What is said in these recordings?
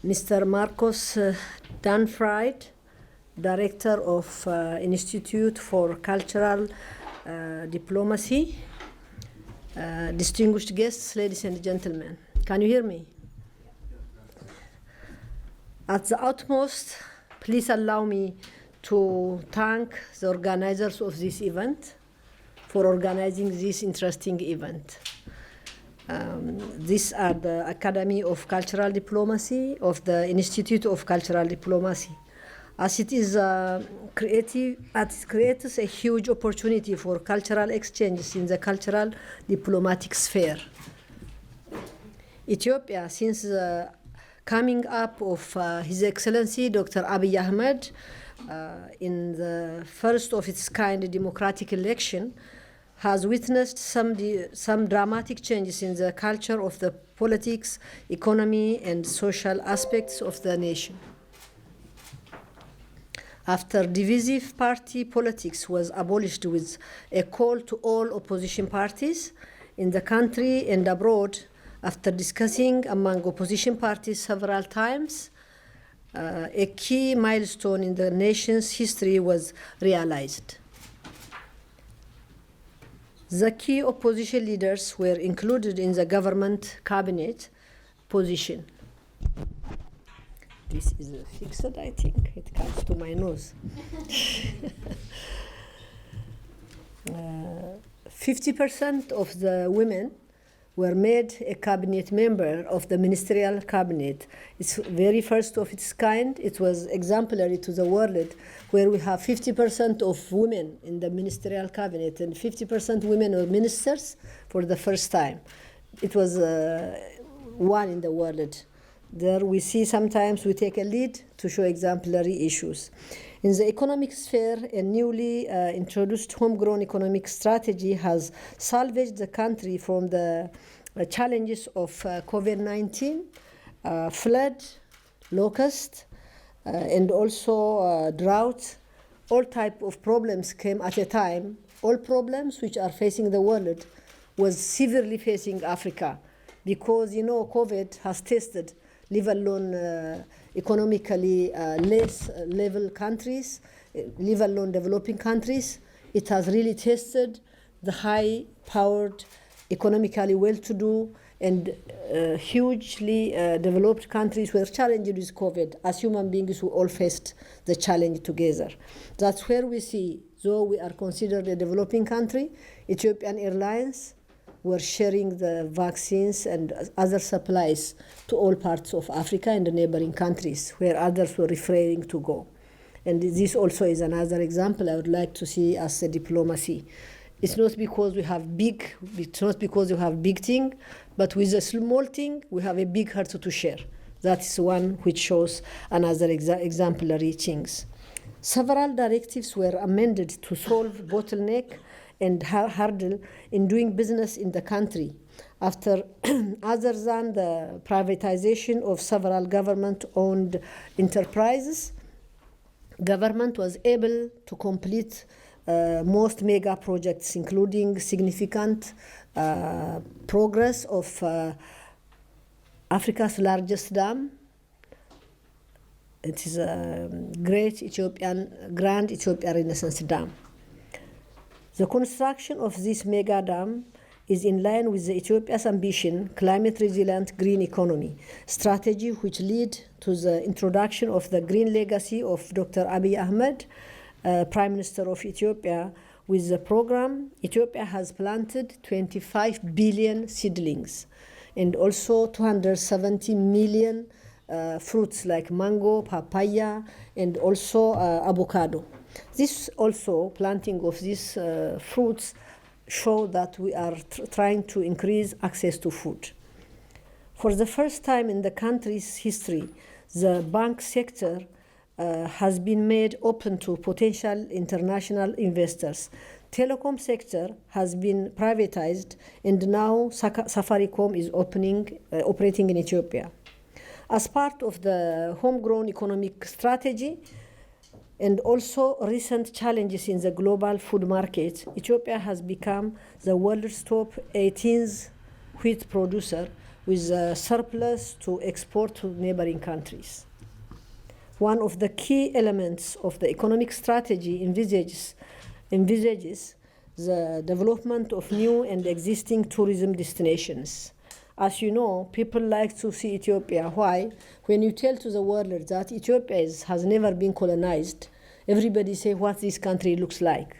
Mr. Marcos Danfried, Director of Institute for Cultural Diplomacy, distinguished guests, ladies and gentlemen. Can you hear me? At the utmost, please allow me to thank the organizers of this event for organizing this interesting event. These are the Academy of Cultural Diplomacy of the Institute of Cultural Diplomacy. As it is creative, it creates a huge opportunity for cultural exchanges in the cultural diplomatic sphere. Ethiopia, since the coming up of His Excellency Dr. Abiy Ahmed in the first of its kind democratic election, has witnessed some dramatic changes in the culture of the politics, economy, and social aspects of the nation. After divisive party politics was abolished with a call to all opposition parties in the country and abroad, after discussing among opposition parties several times, a key milestone in the nation's history was realized. The key opposition leaders were included in the government cabinet position. This is fixed, I think. It comes to my nose. 50% of the women were made a cabinet member of the ministerial cabinet. It's very first of its kind. It was exemplary to the world, where we have 50% of women in the ministerial cabinet and 50% women are ministers for the first time. It was one in the world. There we see sometimes we take a lead to show exemplary issues. In the economic sphere, a newly introduced homegrown economic strategy has salvaged the country from the challenges of COVID-19, flood, locust, and also drought. All type of problems came at a time. All problems which are facing the world was severely facing Africa, because COVID has tested, leave alone economically less level countries, leave alone developing countries. It has really tested the high-powered, economically well-to-do, and hugely developed countries were challenged with COVID. As human beings, we all faced the challenge together. That's where we see, though we are considered a developing country, Ethiopian Airlines were sharing the vaccines and other supplies to all parts of Africa and the neighboring countries, where others were refraining to go. And this also is another example I would like to see as a diplomacy. It's not because we have big thing, but with a small thing, we have a big heart to share. That is one which shows another exemplary things. Several directives were amended to solve bottleneck and hurdle in doing business in the country. After, other than the privatization of several government-owned enterprises, government was able to complete most mega projects, including significant progress of Africa's largest dam. It is a Grand Ethiopian Renaissance Dam. The construction of this mega dam is in line with Ethiopia's ambition, climate resilient green economy strategy, which lead to the introduction of the green legacy of Dr. Abiy Ahmed, Prime Minister of Ethiopia. With the program, Ethiopia has planted 25 billion seedlings and also 270 million fruits like mango, papaya, and also avocado. This also, planting of these fruits, show that we are trying to increase access to food. For the first time in the country's history, the bank sector has been made open to potential international investors. Telecom sector has been privatized, and now Safaricom is operating in Ethiopia. As part of the homegrown economic strategy, and also recent challenges in the global food market, Ethiopia has become the world's top 18th wheat producer with a surplus to export to neighboring countries. One of the key elements of the economic strategy envisages the development of new and existing tourism destinations. As you know, people like to see Ethiopia. Why? When you tell to the world that Ethiopia has never been colonized, everybody say what this country looks like.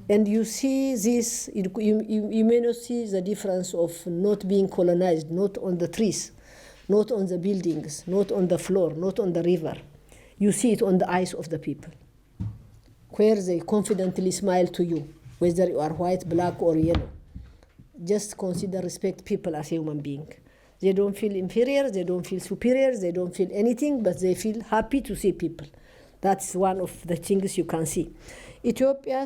And you see this, you may not see the difference of not being colonized, not on the trees, not on the buildings, not on the floor, not on the river. You see it on the eyes of the people, where they confidently smile to you, whether you are white, black, or yellow. Just consider, respect people as human beings. They don't feel inferior, they don't feel superior, they don't feel anything, but they feel happy to see people. That's one of the things you can see. Ethiopia,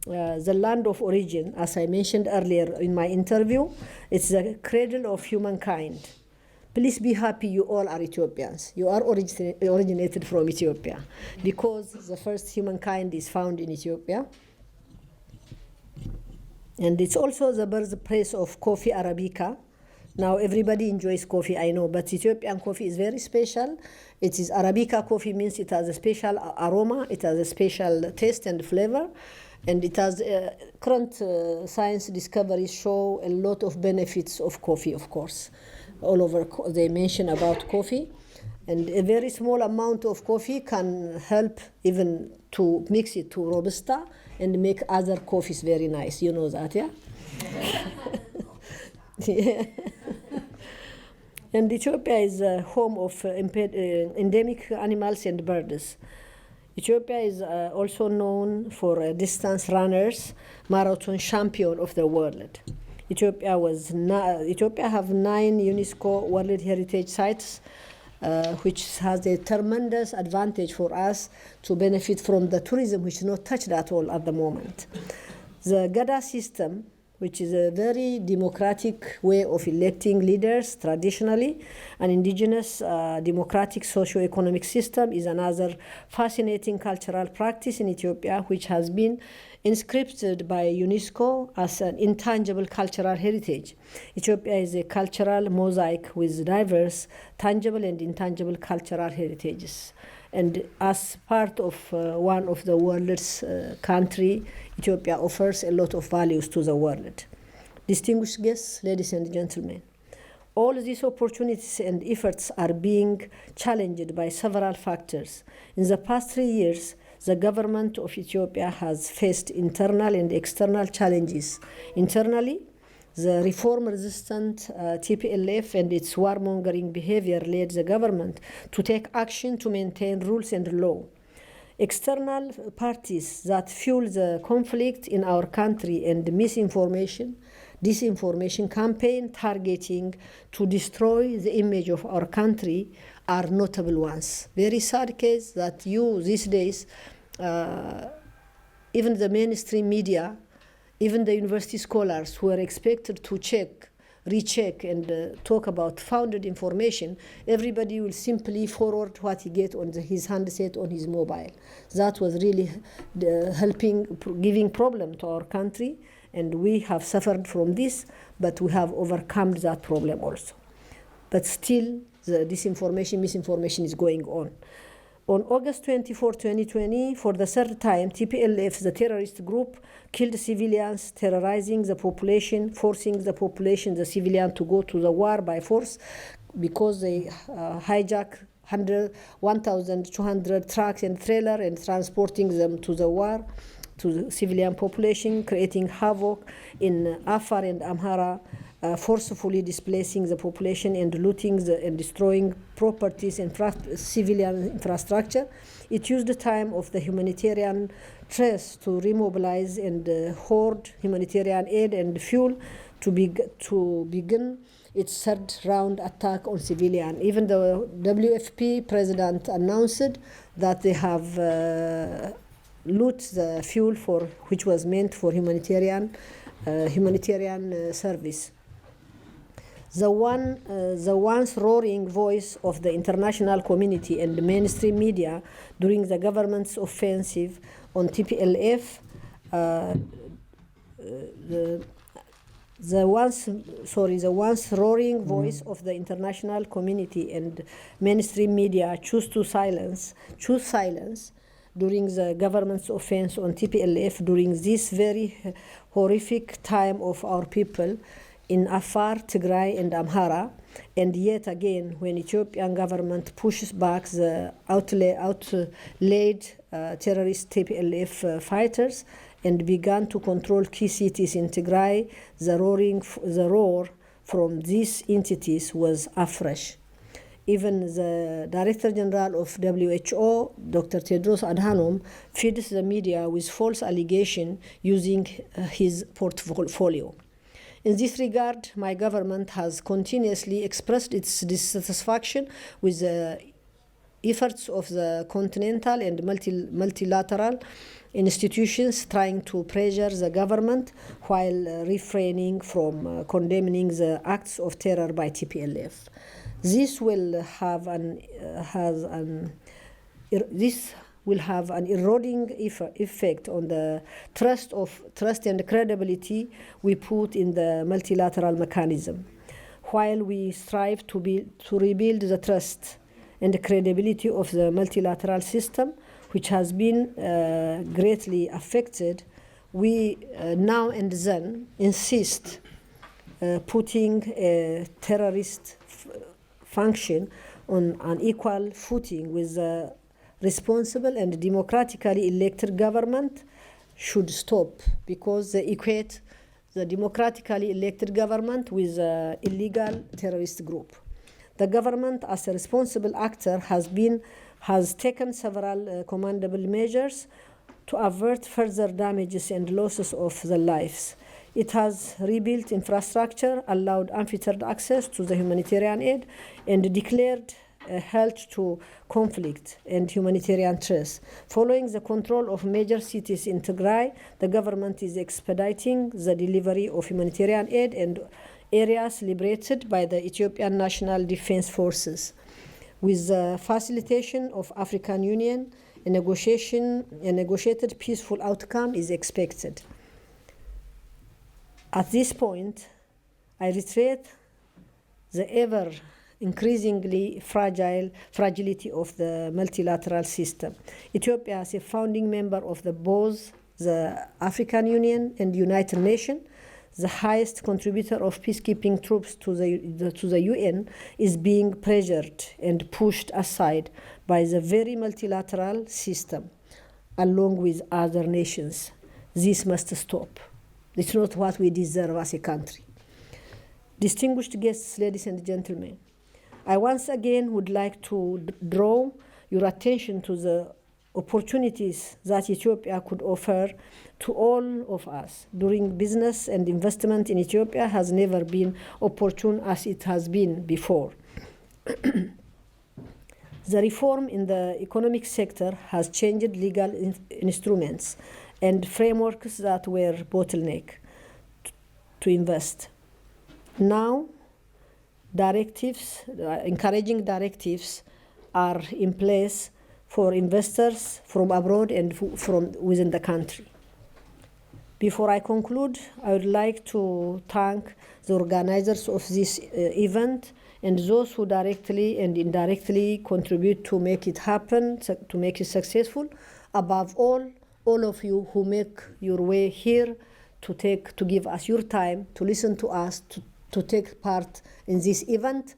the land of origin, as I mentioned earlier in my interview, it's the cradle of humankind. Please be happy you all are Ethiopians. You are originated from Ethiopia, because the first humankind is found in Ethiopia. And it's also the birthplace of coffee Arabica. Now everybody enjoys coffee, I know, but Ethiopian coffee is very special. It is Arabica coffee, means it has a special aroma, it has a special taste and flavor, and it has current science discoveries show a lot of benefits of coffee, of course. All over they mention about coffee, and a very small amount of coffee can help even to mix it to Robusta and make other coffees very nice. You know that, yeah? Yeah. And Ethiopia is a home of endemic animals and birds. Ethiopia is also known for distance runners, marathon champion of the world. Ethiopia have 9 UNESCO World Heritage Sites, which has a tremendous advantage for us to benefit from the tourism, which is not touched at all at the moment. The Gada system, which is a very democratic way of electing leaders traditionally, an indigenous democratic socio-economic system, is another fascinating cultural practice in Ethiopia, which has been inscripted by UNESCO as an intangible cultural heritage. Ethiopia is a cultural mosaic with diverse, tangible and intangible cultural heritages. And as part of one of the world's country, Ethiopia offers a lot of values to the world. Distinguished guests, ladies and gentlemen, all these opportunities and efforts are being challenged by several factors. In the past 3 years, the government of Ethiopia has faced internal and external challenges. Internally, the reform-resistant TPLF and its warmongering behavior led the government to take action to maintain rules and law. External parties that fuel the conflict in our country and misinformation, disinformation campaign targeting to destroy the image of our country are notable ones. Very sad case that these days, even the mainstream media, even the university scholars who are expected to recheck, and talk about founded information, everybody will simply forward what he gets on his handset on his mobile. That was really giving problem to our country, and we have suffered from this, but we have overcome that problem also. But still, the disinformation, misinformation is going on. On August 24, 2020, for the third time, TPLF, the terrorist group, killed civilians, terrorizing the population, forcing the population, the civilian, to go to the war by force, because they hijacked 1,200 trucks and trailers and transporting them to the war, to the civilian population, creating havoc in Afar and Amhara, forcefully displacing the population and looting and destroying properties and civilian infrastructure. It used the time of the humanitarian stress to remobilize and hoard humanitarian aid and fuel to begin its third round attack on civilian. Even the WFP president announced that they have looted the fuel which was meant for humanitarian service. The once roaring voice of the international community and the mainstream media during the government's offensive on TPLF the once roaring voice of the international community and mainstream media choose silence during the government's offense on TPLF during this very horrific time of our people in Afar, Tigray, and Amhara. And yet again, when Ethiopian government pushes back the outlaid terrorist TPLF fighters and began to control key cities in Tigray, the roar from these entities was afresh. Even the Director General of WHO, Dr. Tedros Adhanom, feeds the media with false allegations using his portfolio. In this regard, my government has continuously expressed its dissatisfaction with the efforts of the continental and multilateral institutions trying to pressure the government while refraining from condemning the acts of terror by TPLF. This will have an eroding effect on the trust and credibility we put in the multilateral mechanism. While we strive to rebuild the trust and the credibility of the multilateral system, which has been greatly affected, we now and then insist putting a terrorist function on an equal footing with the responsible and democratically elected government should stop, because they equate the democratically elected government with an illegal terrorist group. The government, as a responsible actor, has taken several commendable measures to avert further damages and losses of the lives. It has rebuilt infrastructure, allowed unfettered access to the humanitarian aid, and declared a halt to conflict and humanitarian trust. Following the control of major cities in Tigray, the government is expediting the delivery of humanitarian aid and areas liberated by the Ethiopian National Defense Forces. With the facilitation of African Union, a negotiated peaceful outcome is expected. At this point, I reiterate the ever increasingly fragility of the multilateral system. Ethiopia, as a founding member of both the African Union and United Nations, the highest contributor of peacekeeping troops to the UN, is being pressured and pushed aside by the very multilateral system, along with other nations. This must stop. It's not what we deserve as a country. Distinguished guests, ladies and gentlemen, I once again would like to draw your attention to the opportunities that Ethiopia could offer to all of us. Doing business and investment in Ethiopia has never been opportune as it has been before. The reform in the economic sector has changed legal instruments and frameworks that were bottleneck to invest. Now, encouraging directives are in place for investors from abroad and from within the country. Before I conclude, I would like to thank the organizers of this event and those who directly and indirectly contribute to make it happen, to make it successful. Above all of you who make your way here to give us your time, to listen to us, to take part in this event.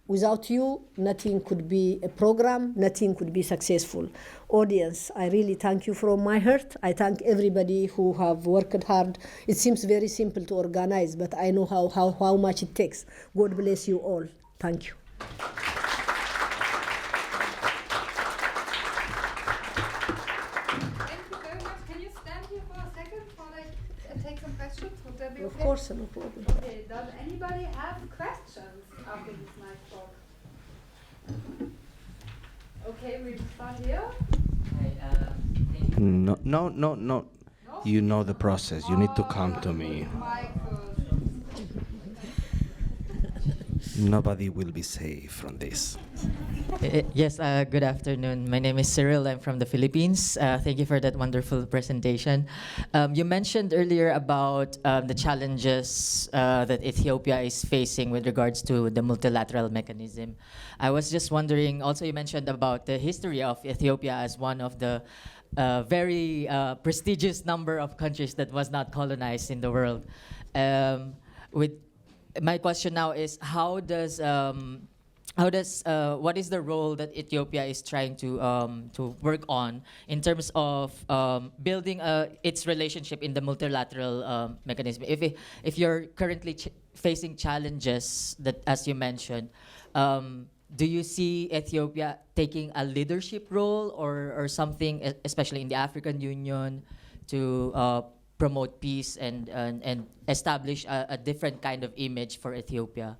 Without you, nothing could be a program, nothing could be successful. Audience, I really thank you from my heart. I thank everybody who have worked hard. It seems very simple to organize, but I know how much it takes. God bless you all. Thank you. Of course, no problem. Okay, does anybody have questions after this nice talk? Okay, we start here. No. You know the process. You need to come to me. Nobody will be safe from this. Yes, good afternoon. My name is Cyril. I'm from the Philippines. Thank you for that wonderful presentation. You mentioned earlier about the challenges that Ethiopia is facing with regards to the multilateral mechanism. I was just wondering, also you mentioned about the history of Ethiopia as one of the very prestigious number of countries that was not colonized in the world. With my question now is, what is the role that Ethiopia is trying to work on in terms of building its relationship in the multilateral mechanism? If you're currently facing challenges that, as you mentioned, do you see Ethiopia taking a leadership role or something, especially in the African Union, to promote peace and establish a different kind of image for Ethiopia?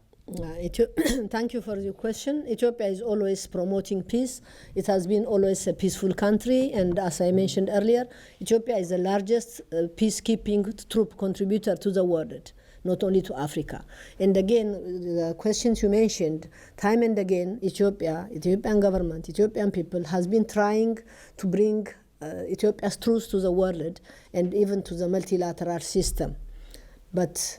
Thank you for your question. Ethiopia is always promoting peace. It has been always a peaceful country, and as I mentioned earlier, Ethiopia is the largest peacekeeping troop contributor to the world, not only to Africa. And again, the questions you mentioned, time and again, Ethiopian government, Ethiopian people has been trying to bring Ethiopia's truth to the world and even to the multilateral system. But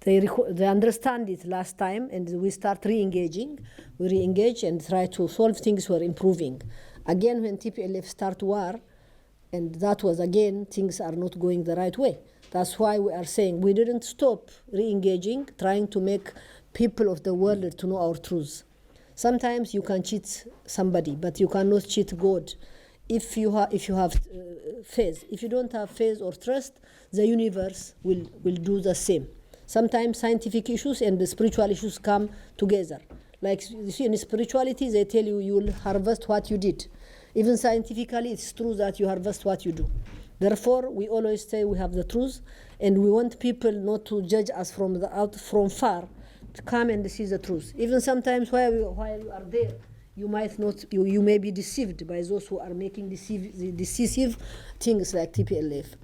they understand it last time, and we start re-engaging. We re-engage and try to solve things were improving. Again, when TPLF start war, and that was again, things are not going the right way. That's why we are saying we didn't stop re-engaging, trying to make people of the world to know our truth. Sometimes you can cheat somebody, but you cannot cheat God. If you have faith, if you don't have faith or trust, the universe will do the same. Sometimes scientific issues and the spiritual issues come together. Like you see in spirituality, they tell you you will harvest what you did. Even scientifically, it's true that you harvest what you do. Therefore, we always say we have the truth, and we want people not to judge us from far, to come and see the truth. Even sometimes while you are there, you might not, you may be deceived by those who are making decisive things like TPLF.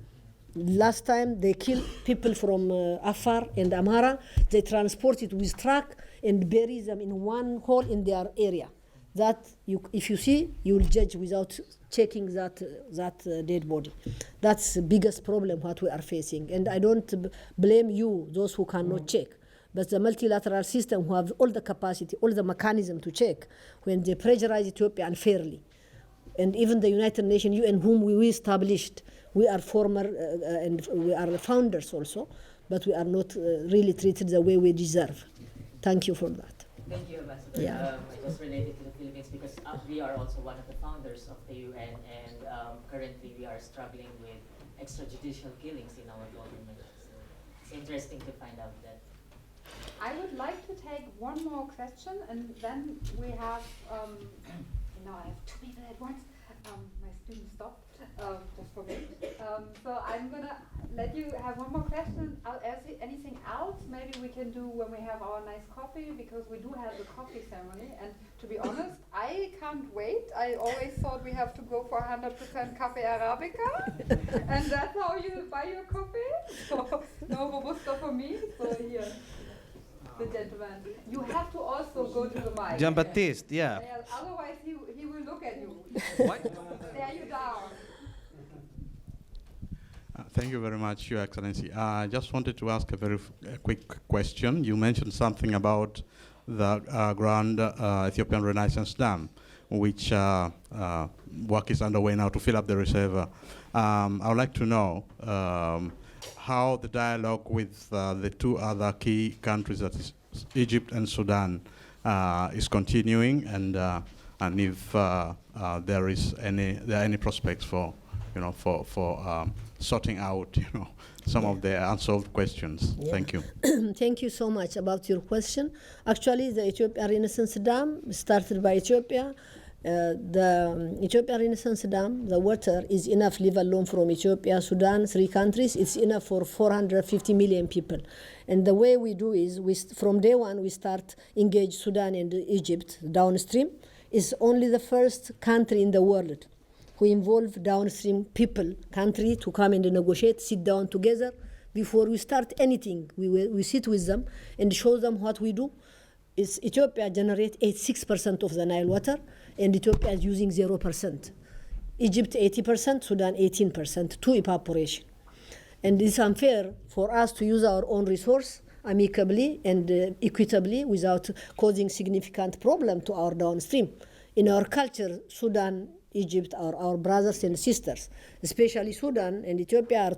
Last time they killed people from Afar and Amhara. They transported with truck and bury them in one hole in their area. That if you see, you will judge without checking that dead body. That's the biggest problem what we are facing. And I don't blame you, those who cannot check. But the multilateral system who have all the capacity, all the mechanism to check when they pressurize Ethiopia unfairly. And even the United Nations, UN, whom we established, we are former and we are founders also, but we are not really treated the way we deserve. Thank you for that. Thank you, Ambassador. Yeah. I just related to the Philippines because we are also one of the founders of the UN, and currently we are struggling with extrajudicial killings in our government. So it's interesting to find out that. I would like to take one more question, and then we have, now I have 2 people at once. My student stopped, just for me. So I'm gonna let you have one more question. Anything else maybe we can do when we have our nice coffee, because we do have the coffee ceremony. And to be honest, I can't wait. I always thought we have to go for 100% Cafe Arabica, and that's how you buy your coffee. So no Robusta for me. So here. The gentleman. You have to also go to the mic. Jean-Baptiste, yeah. Otherwise, he will look at you. What? Stare you down. Thank you very much, Your Excellency. I just wanted to ask a very quick question. You mentioned something about the Grand Ethiopian Renaissance Dam, which work is underway now to fill up the reservoir. I would like to know how the dialogue with the 2 other key countries, that is Egypt and Sudan, is continuing, and if there are any prospects for sorting out some of the unsolved questions. Yeah. Thank you. Thank you so much about your question. Actually, the Ethiopian Renaissance Dam started by Ethiopia. The Ethiopian Renaissance Dam, the water is enough, leave alone from Ethiopia, Sudan, 3 countries, it's enough for 450 million people. And the way we do is, from day one, we start engage Sudan and Egypt downstream. It's only the first country in the world who involve downstream people, country, to come and negotiate, sit down together. Before we start anything, we sit with them and show them what we do. is Ethiopia generates 86% of the Nile water, and Ethiopia is using 0%. Egypt 80%, Sudan 18% to evaporation. And it's unfair for us to use our own resource amicably and equitably without causing significant problem to our downstream. In our culture, Sudan, Egypt are our brothers and sisters. Especially Sudan and Ethiopia are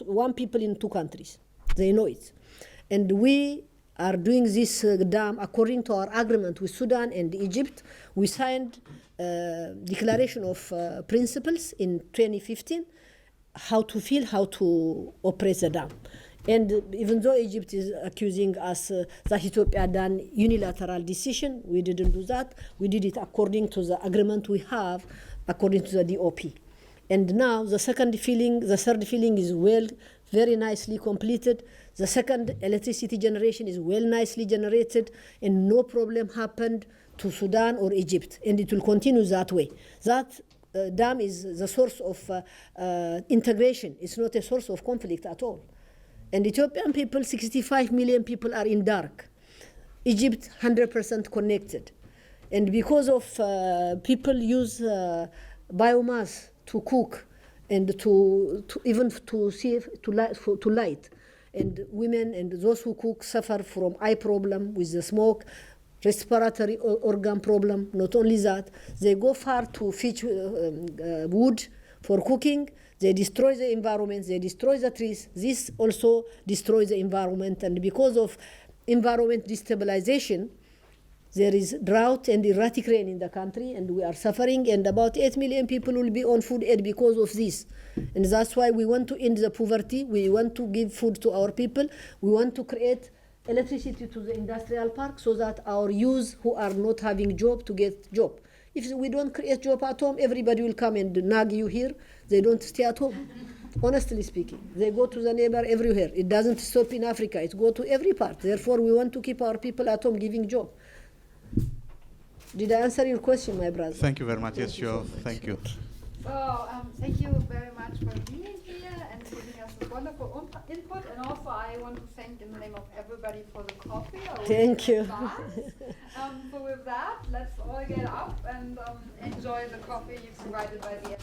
one people in two countries. They know it. And we are doing this dam according to our agreement with Sudan and Egypt. We signed declaration of principles in 2015, how to operate the dam. And even though Egypt is accusing us that Ethiopia done unilateral decision, we didn't do that. We did it according to the agreement we have, according to the DOP. And now the third filling is very nicely completed. The second electricity generation is nicely generated, and no problem happened to Sudan or Egypt, and it will continue that way. That dam is the source of integration. It's not a source of conflict at all. And Ethiopian people, 65 million people are in dark. Egypt, 100% connected. And because of people use biomass to cook and to light. And women and those who cook suffer from eye problem with the smoke, respiratory organ problem. Not only that, they go far to fetch wood for cooking. They destroy the environment, they destroy the trees. This also destroys the environment, and because of environment destabilization, there is drought and erratic rain in the country, and we are suffering, and about 8 million people will be on food aid because of this. And that's why we want to end the poverty, we want to give food to our people, we want to create electricity to the industrial park so that our youth who are not having job to get job. If we don't create job at home, everybody will come and nag you here. They don't stay at home. Honestly speaking, they go to the neighbor everywhere. It doesn't stop in Africa. It goes to every part. Therefore, we want to keep our people at home giving job. Did I answer your question, my brother? Thank you very much. Yes, sure. Thank you. So thank you very much for being here and giving us this wonderful input. And also, I want to thank in the name of everybody for the coffee. Thank you. So with that, let's all get up and enjoy the coffee provided by the